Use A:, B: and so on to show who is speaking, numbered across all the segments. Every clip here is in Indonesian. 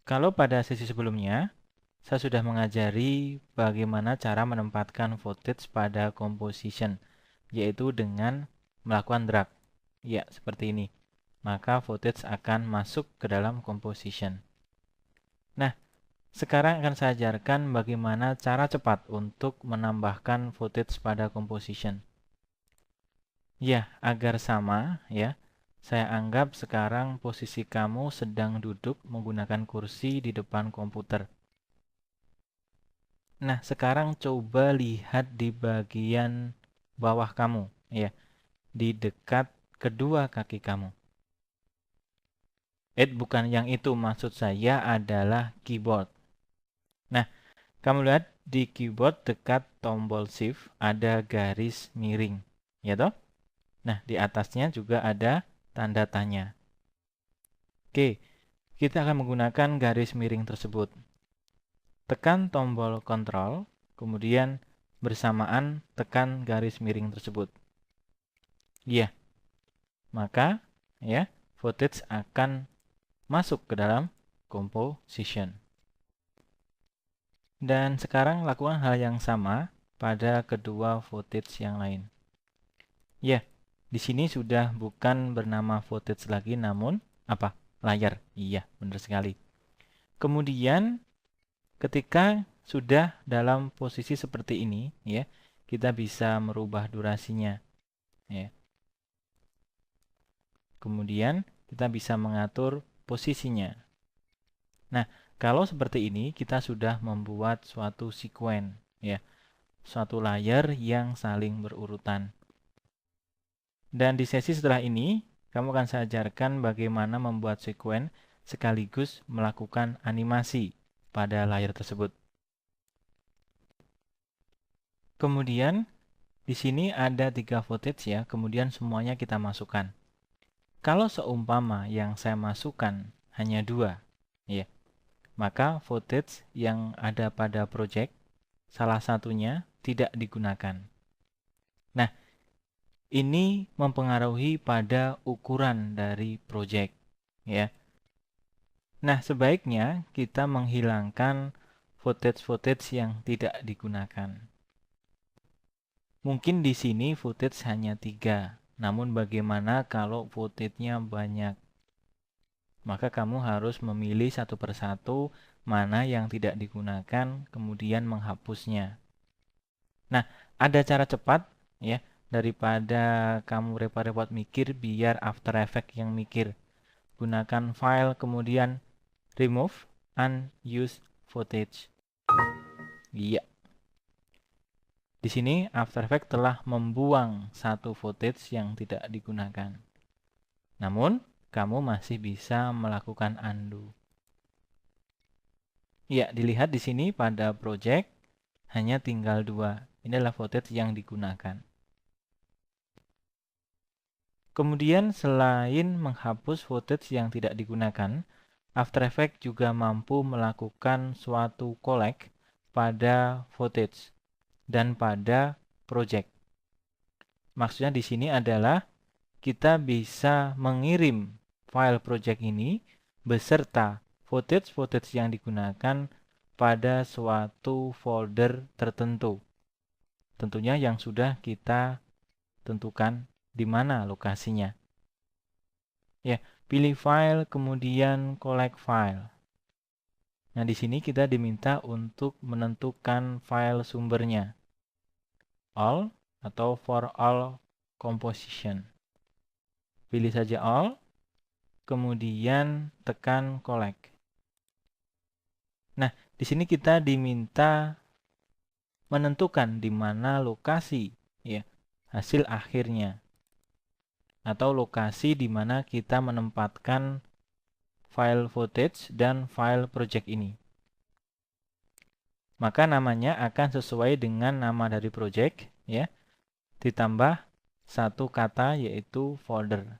A: Kalau pada sesi sebelumnya, saya sudah mengajari bagaimana cara menempatkan footage pada composition, yaitu dengan melakukan drag. Ya, seperti ini. Maka footage akan masuk ke dalam composition. Nah, sekarang akan saya ajarkan bagaimana cara cepat untuk menambahkan footage pada composition. Ya, agar sama, ya. Saya anggap sekarang posisi kamu sedang duduk menggunakan kursi di depan komputer. Nah, sekarang coba lihat di bagian bawah kamu, ya, di dekat kedua kaki kamu. Bukan yang itu, maksud saya adalah keyboard. Nah, kamu lihat di keyboard dekat tombol shift ada garis miring, ya toh? Nah, di atasnya juga ada tanda tanya. Oke, kita akan menggunakan garis miring tersebut. Tekan tombol kontrol, kemudian bersamaan tekan garis miring tersebut. Iya, maka ya footage akan masuk ke dalam composition. Dan sekarang lakukan hal yang sama pada kedua footage yang lain. Ya, di sini sudah bukan bernama footage lagi, namun apa? Layar. Iya, benar sekali. Kemudian ketika sudah dalam posisi seperti ini, ya, kita bisa merubah durasinya, ya. Kemudian kita bisa mengatur posisinya. Nah, kalau seperti ini kita sudah membuat suatu sekuen, ya, suatu layar yang saling berurutan. Dan di sesi setelah ini, kamu akan saya ajarkan bagaimana membuat sekuen sekaligus melakukan animasi pada layar tersebut. Kemudian di sini ada 3 footage ya, kemudian semuanya kita masukkan. Kalau seumpama yang saya masukkan hanya 2, ya, maka footage yang ada pada project salah satunya tidak digunakan. Nah, ini mempengaruhi pada ukuran dari project, ya. Nah, sebaiknya kita menghilangkan footage-footage yang tidak digunakan. Mungkin di sini footage hanya 3, namun bagaimana kalau footage-nya banyak? Maka kamu harus memilih satu persatu mana yang tidak digunakan, kemudian menghapusnya. Nah, ada cara cepat ya, daripada kamu repot-repot mikir, biar After Effects yang mikir. Gunakan file, kemudian remove unused footage. Iya. Di sini After Effects telah membuang satu footage yang tidak digunakan. Namun, kamu masih bisa melakukan undo. Ya, dilihat di sini pada project hanya tinggal 2. Ini adalah footage yang digunakan. Kemudian selain menghapus footage yang tidak digunakan, After Effects juga mampu melakukan suatu collect pada footage dan pada project. Maksudnya di sini adalah kita bisa mengirim file project ini beserta footage-footage yang digunakan pada suatu folder tertentu. Tentunya yang sudah kita tentukan di mana lokasinya. Ya, pilih file, kemudian collect file. Nah, di sini kita diminta untuk menentukan file sumbernya. All atau for all composition. Pilih saja all, kemudian tekan collect. Nah, di sini kita diminta menentukan di mana lokasi ya hasil akhirnya atau lokasi di mana kita menempatkan file footage dan file project ini. Maka namanya akan sesuai dengan nama dari project ya, ditambah satu kata yaitu folder.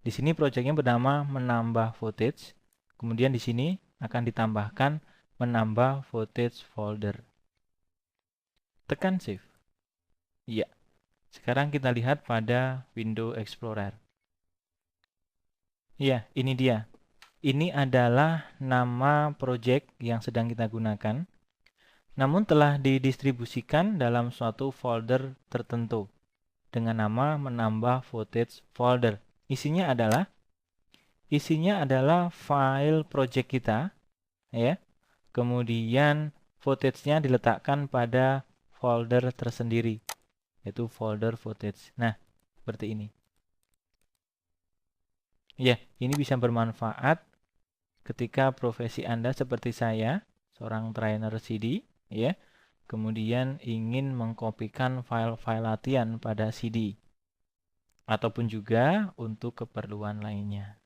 A: Di sini projectnya bernama menambah footage, kemudian di sini akan ditambahkan menambah footage folder. Tekan Shift. Iya. Sekarang kita lihat pada window Explorer. Iya, ini dia. ini adalah nama project yang sedang kita gunakan, namun telah didistribusikan dalam suatu folder tertentu dengan nama menambah footage folder. Isinya adalah file project kita, ya. Kemudian footage-nya diletakkan pada folder tersendiri, yaitu folder footage. Nah, seperti ini. Ya, ini bisa bermanfaat ketika profesi Anda seperti saya, seorang trainer CD, ya. Kemudian ingin mengkopikan file-file latihan pada CD, ataupun juga untuk keperluan lainnya.